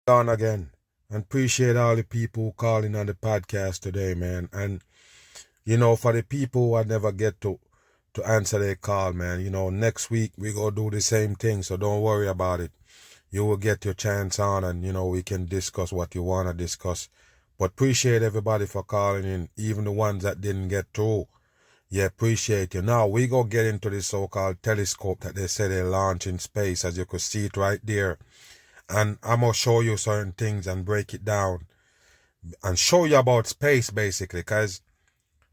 On again. And appreciate all the people who calling on the podcast today, man. And, for the people who I never get to answer their call, man, next week we go do the same thing. So don't worry about it. You will get your chance on and, we can discuss what you want to discuss. But appreciate everybody for calling in, even the ones that didn't get through. Yeah, appreciate you. Now, we go get into this so-called telescope that they say they launch in space, as you could see it right there. And I'm going to show you certain things and break it down and show you about space, basically, because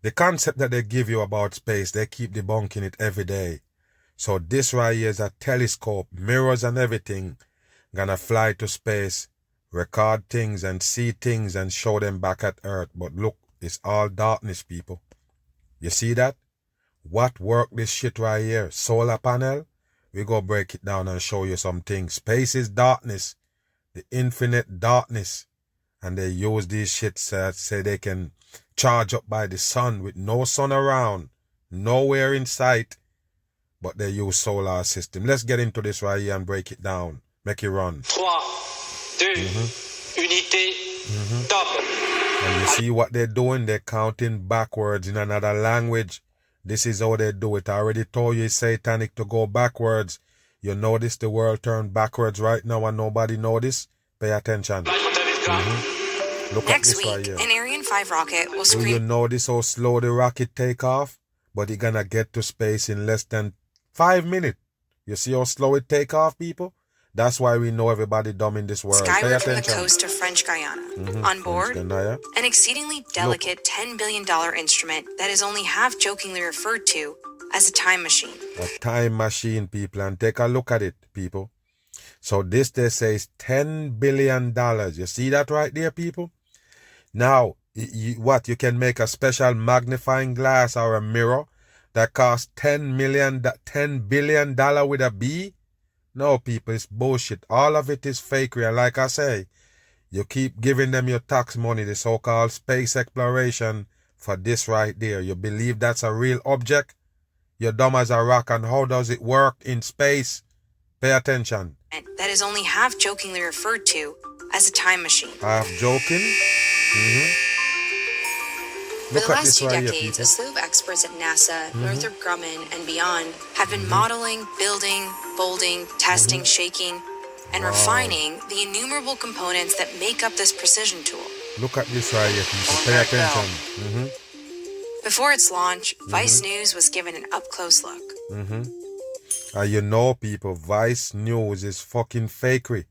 the concept that they give you about space, they keep debunking it every day. So this right here is a telescope, mirrors and everything, gonna fly to space, record things and see things and show them back at Earth. But look, it's all darkness, people. You see that? What work this shit right here? Solar panel? We go break it down and show you some things. Space is darkness, the infinite darkness. And they use these shits that say they can charge up by the sun with no sun around, nowhere in sight. But they use solar system. Let's get into this right here and break it down. Make it run. 3, 2, unité, top. And you see what they're doing? They're counting backwards in another language. This is how they do it. I already told you it's satanic to go backwards. You notice the world turned backwards right now and nobody noticed? Pay attention. Look Next at this right week, here. an Ariane 5 rocket will Do you notice how slow the rocket take off? But it's gonna get to space in less than 5 minutes. You see how slow it take off, people? That's why we know everybody dumb in this world. Pay skyward from the attention. coast of French Guiana. On board, Guyana. an exceedingly delicate $10 billion instrument that is only half jokingly referred to as a time machine. A time machine, people, and take a look at it, people. So this, they say, is $10 billion. You see that right there, people? Now, you can make a special magnifying glass or a mirror that costs $10 billion with a B? No, people, it's bullshit. All of it is fakery. And like I say, you keep giving them your tax money, the so-called space exploration, for this right there. You believe that's a real object? You're dumb as a rock. And how does it work in space? Pay attention. That is only half jokingly referred to as a time machine. Half joking? For Look the at last this 2 right here, decades, people. a slew of experts at NASA, Northrop Grumman, and beyond have been modeling, building, folding, testing, shaking, and refining the innumerable components that make up this precision tool. Look at this right here, people. Pay attention. Before its launch, Vice News was given an up-close look. And people, Vice News is fucking fakery.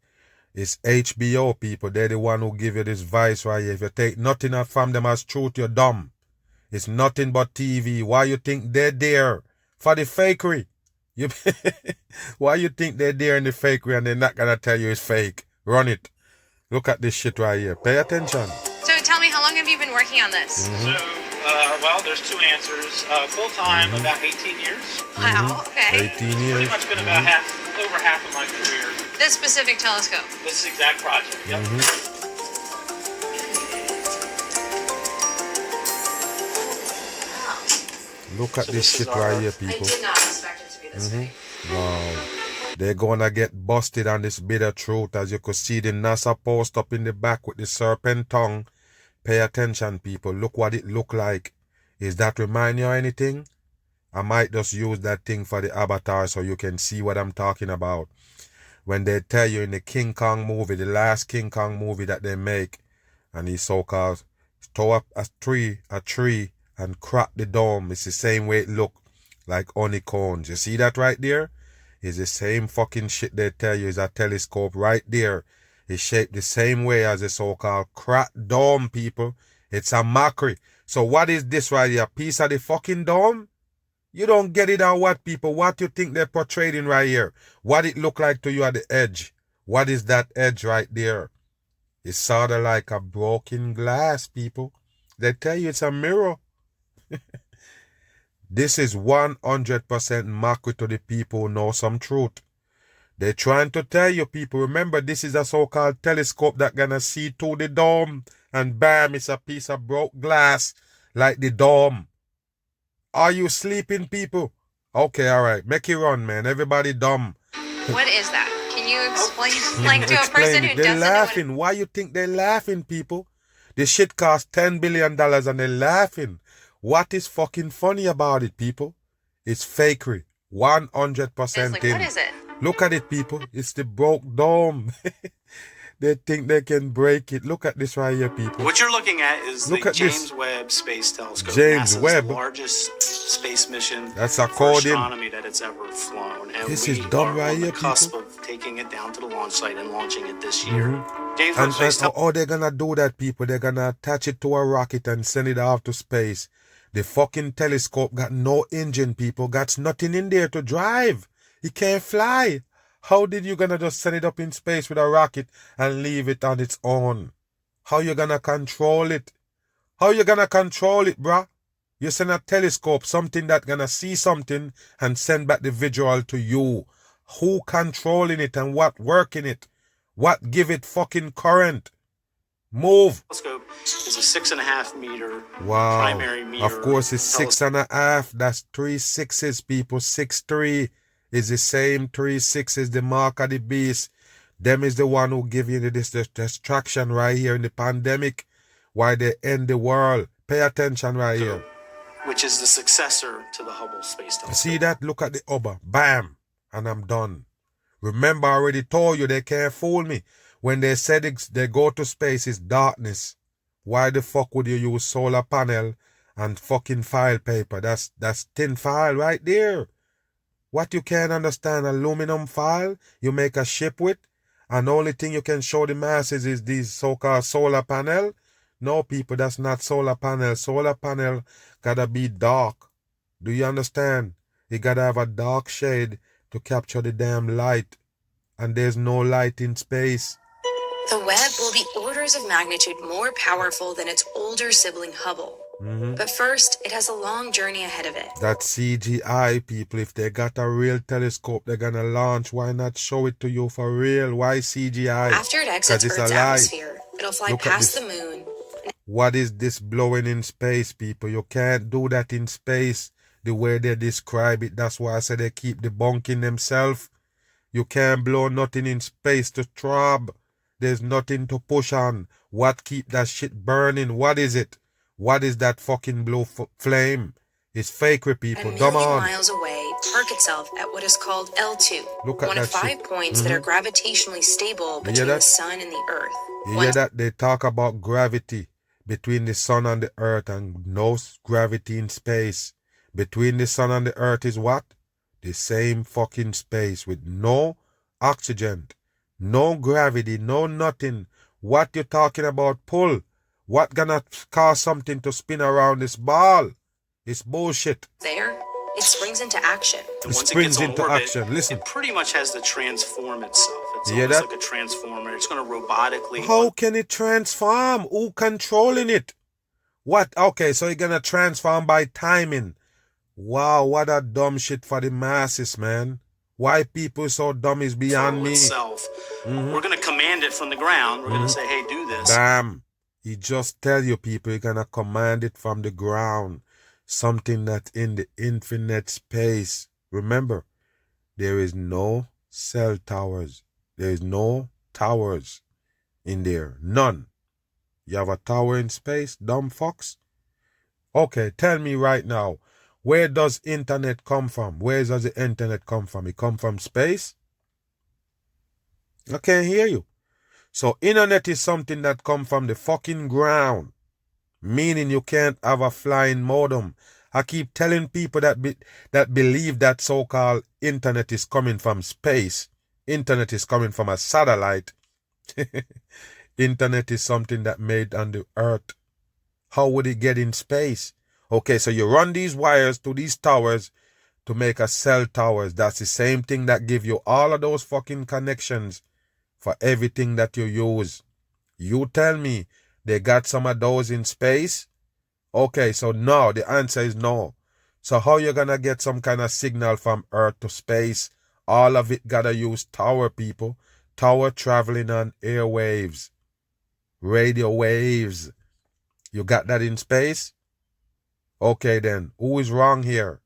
It's HBO, people. They're the one who give you this Vice right here. If you take nothing from them as truth, you're dumb. It's nothing but TV. Why you think they're there? For the fakery. Why you think they're there in the fakery and they're not gonna tell you it's fake? Run it. Look at this shit right here. Pay attention. So tell me, how long have you been working on this? So, there's 2 answers. Full-time, about 18 years. Wow, okay. 18 years. Pretty much been about over half of my career. This specific telescope. This exact project. Yep. Look at So this this is shit right our- here, I people. did not expect it to be this big. Wow. They're gonna get busted on this bitter truth, as you could see the NASA post up in the back with the serpent tongue. Pay attention, people. Look what it look like. Is that remind you of anything? I might just use that thing for the avatar so you can see what I'm talking about. When they tell you in the King Kong movie, the last King Kong movie that they make, and he so-called tore up a tree and crack the dome. It's the same way it look, like honeycombs. You see that right there? It's the same fucking shit they tell you is a telescope right there. It's shaped the same way as a so-called cracked dome, people. It's a mockery. So what is this right here? A piece of the fucking dome? You don't get it or what, people? What you think they're portraying right here? What it look like to you at the edge? What is that edge right there? It's sort of like a broken glass, people. They tell you it's a mirror. This is 100% mockery to the people who know some truth. They're trying to tell you, people, remember, this is a so-called telescope that gonna see through the dome. And bam, it's a piece of broke glass like the dome. Are you sleeping, people? Okay, all right. Make it run, man. Everybody dumb. What is that? Can you explain, like, to a Explain person it. who They're doesn't know what laughing. Why you think they're laughing, people? This shit cost $10 billion and they're laughing. What is fucking funny about it, people? It's fakery. 100% like, in. what is it? Look at it, people. It's the broke dome. They think they can break it. Look at this right here, people. What you're looking at is Look the at this. James Webb Space Telescope. James NASA's Webb? largest space mission That's for according. astronomy that it's ever flown. And This we is dumb are right on here, the cusp people. of taking it down to the launch site and launching it this year. James Webb And Space Telescope. how they're gonna do that, people? They're gonna attach it to a rocket and send it off to space. The fucking telescope got no engine, people. Got nothing in there to drive. It can't fly. How did you gonna just send it up in space with a rocket and leave it on its own? How you gonna control it? How you gonna control it, bruh? You send a telescope, something that gonna see something and send back the visual to you. Who controlling it and what working it? What give it fucking current? Move. Telescope is a 6.5 meter Wow. primary mirror. Of course, it's 6.5. That's 3 6s, people. 6'3" is the same 3 6s, the mark of the beast. Them is the one who give you this distraction right here in the pandemic. Why they end the world. Pay attention right here. Which is the successor to the Hubble Space Telescope. See that? Look at the Hubble. Bam. And I'm done. Remember, I already told you they can't fool me. When they said they go to space, it's darkness. Why the fuck would you use solar panel and fucking file paper? That's tin file right there. What you can't understand, aluminum file you make a ship with, and the only thing you can show the masses is these so-called solar panel? No, people, that's not solar panel. Solar panel gotta be dark. Do you understand? It gotta have a dark shade to capture the damn light. And there's no light in space. The Webb will be orders of magnitude more powerful than its older sibling Hubble. But first, it has a long journey ahead of it. That's CGI, people. If they got a real telescope they're gonna launch, why not show it to you for real? Why CGI? After it exits it's Earth's a lie. atmosphere, it'll fly Look at past this. the moon. What is this blowing in space, people? You can't do that in space the way they describe it. That's why I say they keep debunking themselves. You can't blow nothing in space to throb. There's nothing to push on. What keep that shit burning? What is it? What is that fucking blue flame? It's fakery, A people. million Come on. miles away, park itself at what is called L2, Look at one of that 5 shit. points that are gravitationally stable hear between that? the sun and the Earth. You One hear that? They talk about gravity between the sun and the earth and no gravity in space. Between the sun and the earth is what? The same fucking space with no oxygen, no gravity, no nothing. What you talking about pull? What gonna cause something to spin around this ball? It's bullshit. there, it springs into action. And It once springs it gets on into orbit, action. Listen. it pretty much has to transform itself. It's You hear almost that? like a transformer. It's going to robotically. How can it transform? Who controlling it? What? Okay, so you're gonna transform by timing. Wow, what a dumb shit for the masses, man. Why people so dumb is beyond me. Itself. We're going to command it from the ground. We're going to say, hey, do this. Damn. He just tell you people you're gonna command it from the ground. Something that's in the infinite space. Remember, there is no cell towers. There is no towers in there. None. You have a tower in space, dumb fucks? Okay, tell me right now, where does internet come from? Where does the internet come from? It come from space? I can't hear you. So internet is something that come from the fucking ground. Meaning you can't have a flying modem. I keep telling people that believe that so-called internet is coming from space. Internet is coming from a satellite. Internet is something that made on the earth. How would it get in space? Okay, so you run these wires to these towers to make a cell towers. That's the same thing that give you all of those fucking connections for everything that you use. You tell me they got some of those in space? Okay, so no, the answer is no. So how you gonna get some kind of signal from Earth to space? All of it gotta use tower, people. Tower traveling on airwaves. Radio waves. You got that in space? Okay then, who is wrong here?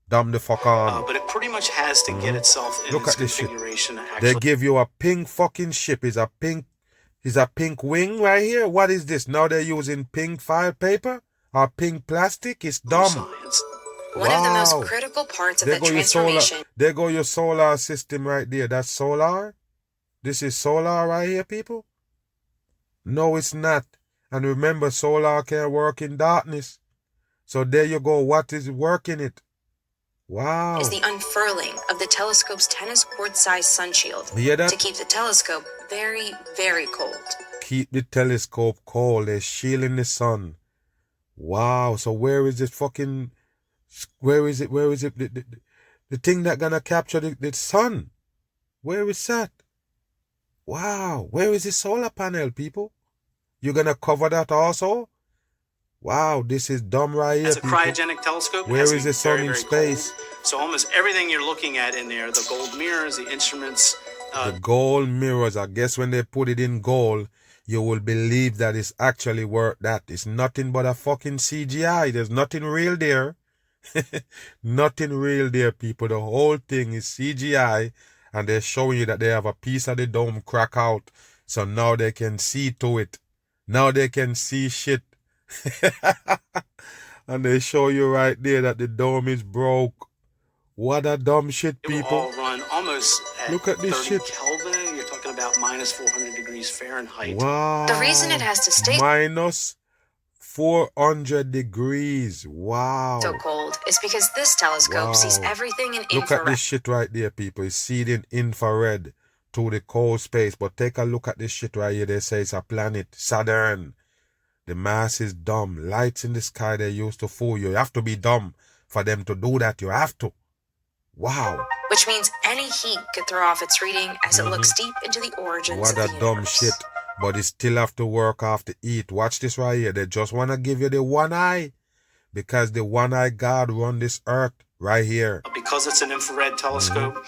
Dumb the fuck on. But it pretty pretty much has to get itself in Look its at this shit. configuration. They Actually, give you a pink fucking ship. Is a pink wing right here. What is this? Now they're using pink file paper or pink plastic? It's dumb. science. One of the most Wow. critical parts of There the go your solar. transformation There go your solar system right there. That's solar. This is solar right here, people. No, it's not. And remember, solar can work in darkness. So there you go. What is working it? Wow. is the unfurling of the telescope's tennis court-sized sun shield You hear that? to keep the telescope very, very cold. Keep the telescope cold. They're shielding the sun. Wow. So where is it fucking... Where is it? Where is it? The thing that gonna capture the sun. Where is that? Wow. Where is the solar panel, people? You're gonna cover that also? Wow, this is dumb right here, As a people. cryogenic telescope, it Where has to is be the sun very, in very space? cold. So almost everything you're looking at in there, the gold mirrors, the instruments, The gold mirrors, I guess when they put it in gold, you will believe that it's actually worth that. It's nothing but a fucking CGI. There's nothing real there. Nothing real there, people. The whole thing is CGI, and they're showing you that they have a piece of the dome crack out, so now they can see to it. Now they can see shit. And they show you right there that the dome is broke. What a dumb shit, it will people. all run almost at Look at this 30 shit. Kelvin. You're talking about minus 400 degrees Fahrenheit. Wow. The reason it has to stay minus 400 degrees. Wow. so cold is because this telescope sees Wow. everything in Look at infrared. this shit right there, people. It's seeing infrared to the cold space. But take a look at this shit right here. They say it's a planet, Saturn. The mass is dumb. Lights in the sky, they used to fool you. You have to be dumb for them to do that. You have to. Wow. Which means any heat could throw off its reading as it looks deep into the origins What of a the dumb universe. shit. But it still have to work off the eat. Watch this right here. They just want to give you the one eye. Because the one eye God run this earth right here. Because it's an infrared telescope,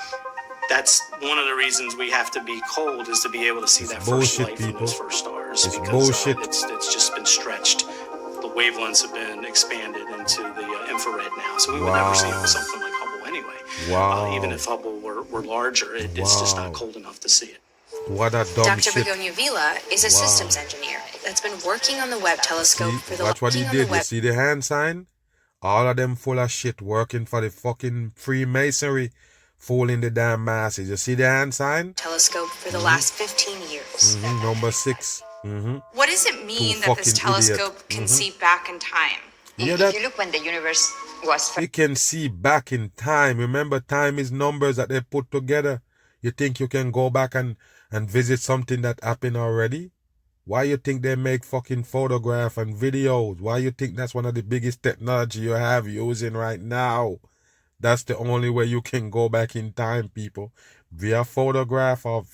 that's one of the reasons we have to be cold, is to be able to see It's that bullshit, first light from people. those first stars. It's because bullshit. it's just been stretched. The wavelengths have been expanded into the infrared now. So we would Wow. never see it with something like Hubble anyway. Wow. Even if Hubble were larger, it's just Wow. not cold enough to see it. What a dumb Dr. shit. Begonia Vila is a Wow. systems engineer that's been working on the Webb telescope for See, the watch what he working on the did. You Webb see the hand sign? All of them full of shit working for the fucking Freemasonry, fooling the damn masses. You see the hand sign? telescope for the last 15 years. Number 6. What does it mean that this fucking idiot. telescope can see back in time? Yeah, that If you look when the universe was first you can see back in time. Remember, time is numbers that they put together. You think you can go back and visit something that happened already? Why you think they make fucking photograph and videos? Why you think that's one of the biggest technology you have using right now? That's the only way you can go back in time, people. Via photograph or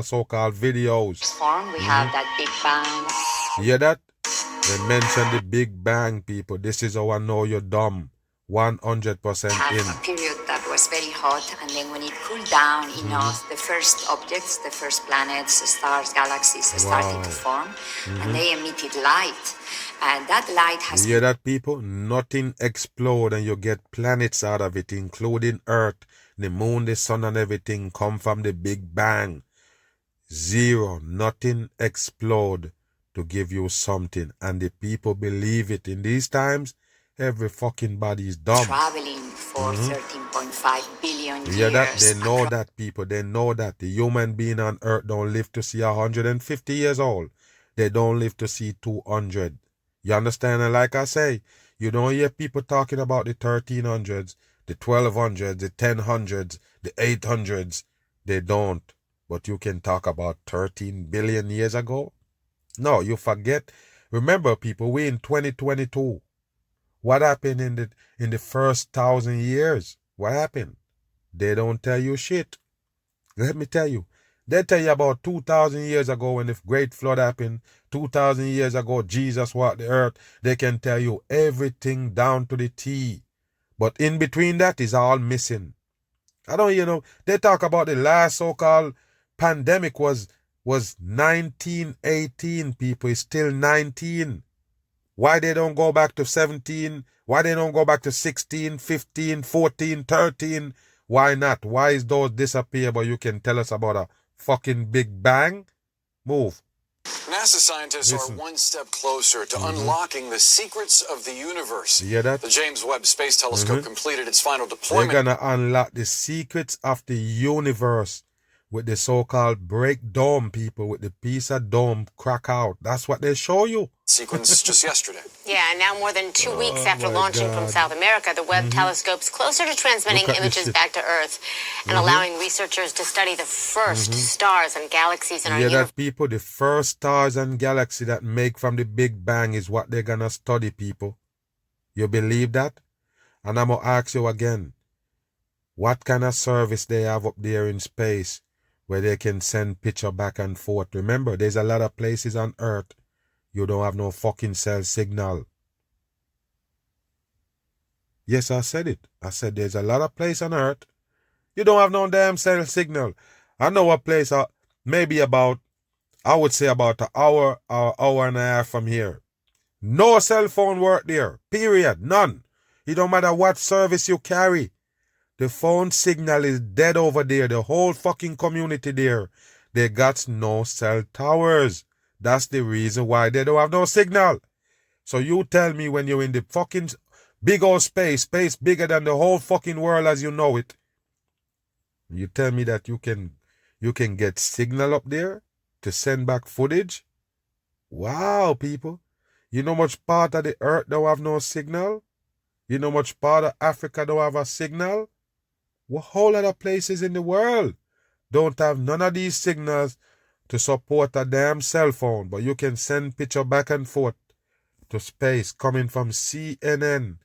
so-called videos. formed, we have that Big Bang. You hear that? They mention the Big Bang, people. This is how I know you're dumb. 100% Have in. a period that was very hot, and then when it cooled down enough, the first objects, the first planets, stars, galaxies started to form, and they emitted light. And that light has You hear that, people? Nothing explode and you get planets out of it, including Earth, the moon, the sun, and everything come from the Big Bang. Zero. Nothing explode to give you something. And the people believe it. In these times, every fucking body is dumb. traveling for 13.5 billion You years. hear that? They know that, people. They know that. The human being on Earth don't live to see 150 years old. They don't live to see 200. You understand? And like I say, you don't hear people talking about the 1300s, the 1200s, the 1000s, the 800s. They don't. But you can talk about 13 billion years ago? No, you forget. Remember, people, we're in 2022. What happened in the first 1,000 years? What happened? They don't tell you shit. Let me tell you. They tell you about 2,000 years ago when the great flood happened. 2,000 years ago, Jesus walked the earth. They can tell you everything down to the T. But in between that is all missing. I don't, they talk about the last so-called pandemic was 1918, people. It's still 19. Why they don't go back to 17? Why they don't go back to 16, 15, 14, 13? Why not? Why is those disappear, but you can tell us about a fucking Big Bang? Move. NASA scientists are one step closer to unlocking the secrets of the universe. You hear that? The James Webb Space Telescope completed its final deployment. They're gonna unlock the secrets of the universe with the so-called break dome, people, with the piece of dome crack out. That's what they show you. Sequence just yesterday. Yeah, and now more than 2 weeks after launching from South America, the Webb telescope's closer to transmitting images back to Earth and allowing researchers to study the first stars and galaxies in our universe. That, people, the first stars and galaxies that make from the Big Bang is what they're gonna study, people. You believe that? And I'm gonna ask you again, what kind of service they have up there in space where they can send picture back and forth? Remember, there's a lot of places on Earth you don't have no fucking cell signal. Yes, I said it. I said there's a lot of places on Earth you don't have no damn cell signal. I know a place maybe about, I would say about an hour or hour and a half from here. No cell phone work there. Period. None. It don't matter what service you carry. The phone signal is dead over there. The whole fucking community there. They got no cell towers. That's the reason why they don't have no signal. So you tell me, when you're in the fucking big old space bigger than the whole fucking world as you know it, you tell me that you can get signal up there to send back footage? Wow, people. You know much part of the earth don't have no signal? You know much part of Africa don't have a signal? What whole other places in the world don't have none of these signals to support a damn cell phone, but you can send picture back and forth to space coming from CNN.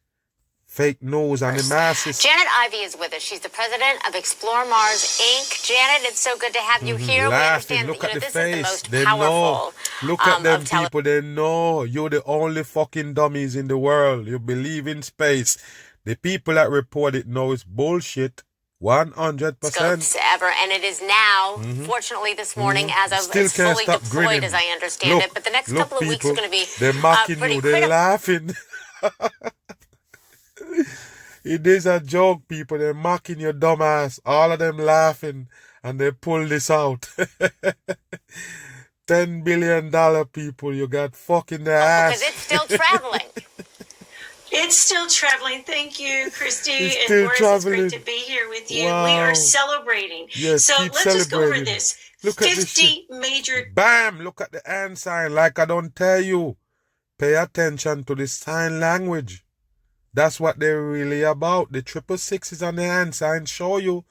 Fake news and the masses. Janet Ivey is with us. She's the president of Explore Mars, Inc. Janet, it's so good to have you here. Laughing. We Look at the this face. is the most They powerful. know. Look at them people. They know you're the only fucking dummies in the world. You believe in space. The people that report it know it's bullshit. 100%. Ever, and it is now, fortunately, this morning, as of Still it's can't fully stop deployed, grinning. as I understand it. But the next couple of weeks are people, going to be they're mocking pretty you. They're critical. laughing. It is a joke, people. They're mocking your dumb ass. All of them laughing, and they pull this out. $10 billion, people. You got fucking the ass. Because it's still traveling. It's still traveling. Thank you, Christy It's and still Boris. traveling. It's great to be here with you. Wow. We are celebrating. Yes, so keep let's just go over celebrating. this. Look at this 50 major. Bam! Look at the hand sign. Like I don't tell you. Pay attention to the sign language. That's what they're really about. The 666 on the hand sign show you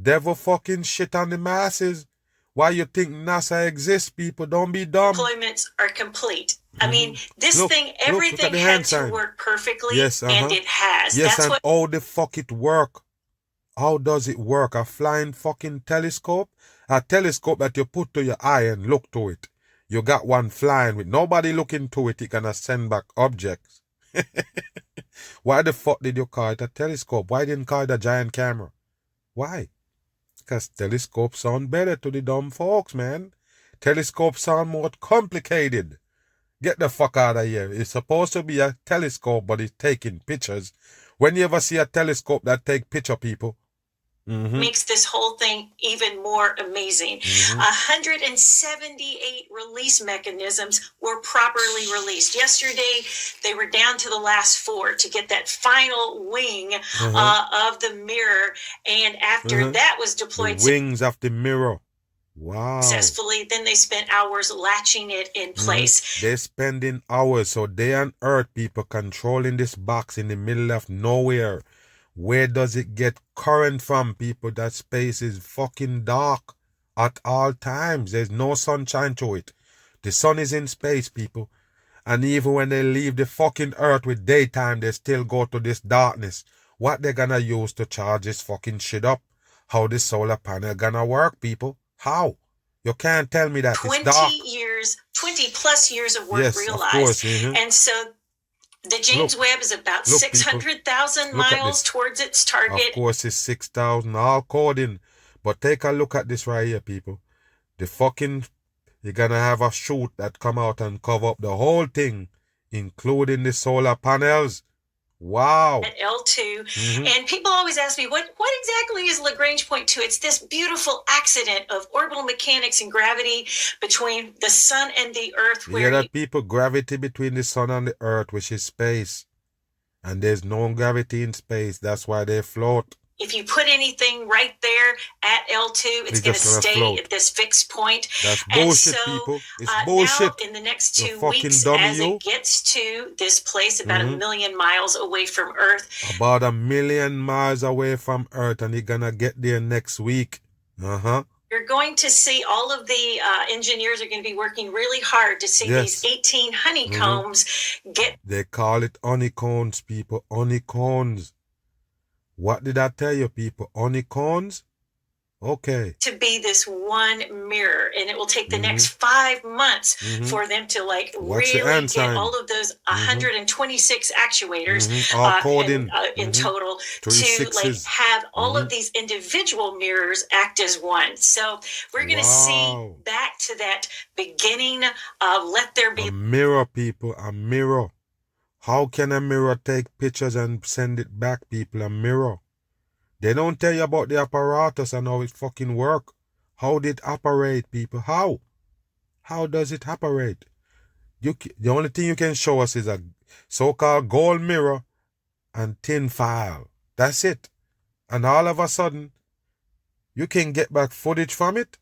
devil fucking shit on the masses. Why you think NASA exists, people? Don't be dumb. Deployments are complete. I mean, this Look, thing, look at everything the had hand to sign. work perfectly, Yes, and it has. Yes, That's and what how the fuck it work? How does it work? A flying fucking telescope? A telescope that you put to your eye and look to it. You got one flying with nobody looking to it. It gonna send back objects. Why the fuck did you call it a telescope? Why didn't you call it a giant camera? Why? Because telescopes sound better to the dumb folks, man. Telescopes sound more complicated. Get the fuck out of here. It's supposed to be a telescope, but it's taking pictures. When you ever see a telescope that take picture, people? makes this whole thing even more amazing. 178 release mechanisms were properly released. Yesterday, they were down to the last 4 to get that final wing of the mirror. And after that was deployed The wings of the mirror. Wow. successfully, then they spent hours latching it in place. They're spending hours. So they on Earth, people, controlling this box in the middle of nowhere. Where does it get current from, people? That space is fucking dark at all times. There's no sunshine to it. The sun is in space, people. And even when they leave the fucking Earth with daytime, they still go to this darkness. What they gonna use to charge this fucking shit up? How the solar panel gonna work, people? How? You can't tell me that it's dark. 20 plus years of work Yes, of realized. course, And so the James Webb is about look, people. 600,000 Look at miles this. towards its Of target. course, it's 6,000 all coding. But take a look at this right here, people. The fucking, you're gonna have a chute that come out and cover up the whole thing, including the solar panels. Wow. At L2. And people always ask me, what exactly is Lagrange point 2? It's this beautiful accident of orbital mechanics and gravity between the sun and the earth. Yeah, that people, gravity between the sun and the earth, which is space. And there's no gravity in space. That's why they float. If you put anything right there at L2, it's going to stay float at this fixed point. That's bullshit, people. It's bullshit. Now, in the next 2 fucking weeks, dummy, as you. it gets to this place about 1 million miles away from Earth. About 1 million miles away from Earth, and you're going to get there next week. You're going to see all of the engineers are going to be working really hard to see these 18 honeycombs get. They call it honeycombs, people. Honeycombs. What did I tell you, people? Honeycombs? Okay. To be this one mirror, and it will take the next 5 months for them to really get all of those 126 actuators in total to have all of these individual mirrors act as one. So we're going to see back to that beginning of let there be a mirror, people. A mirror. How can a mirror take pictures and send it back, people? A mirror. They don't tell you about the apparatus and how it fucking work. How did it operate, people? How? How does it operate? The only thing you can show us is a so-called gold mirror and tin foil. That's it. And all of a sudden, you can get back footage from it?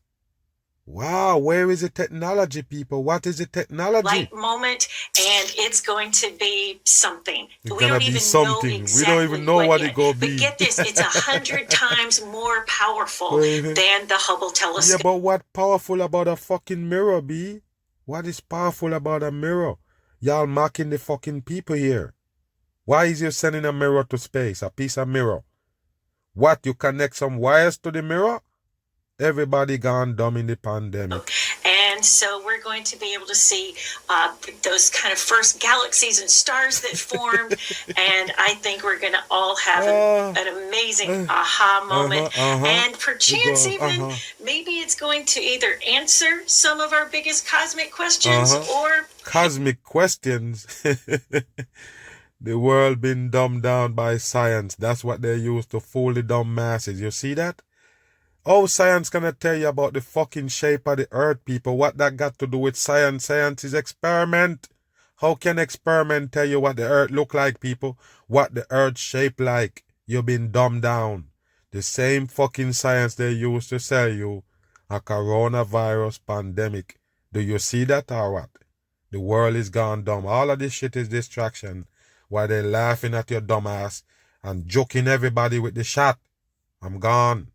Wow, where is the technology, people? What is the technology? Light moment, and it's going to be something. It's we don't even know exactly. We don't even know what it's going to be. But get this, it's 100 times more powerful than the Hubble telescope. Yeah, but what powerful about a fucking mirror, B? What is powerful about a mirror? Y'all mocking the fucking people here. Why is you sending a mirror to space, a piece of mirror? What, you connect some wires to the mirror? Everybody gone dumb in the pandemic. And so we're going to be able to see those kind of first galaxies and stars that formed. And I think we're going to all have an amazing aha moment. And perchance even, maybe it's going to either answer some of our biggest cosmic questions or... Cosmic questions? The world been dumbed down by science. That's what they use to fool the dumb masses. You see that? Oh, science gonna tell you about the fucking shape of the earth, people. What that got to do with science? Science is experiment. How can experiment tell you what the earth look like, people? What the earth shape like? You've been dumbed down. The same fucking science they used to sell you a coronavirus pandemic. Do you see that or what? The world is gone dumb. All of this shit is distraction. While they laughing at your dumb ass and joking everybody with the shot. I'm gone.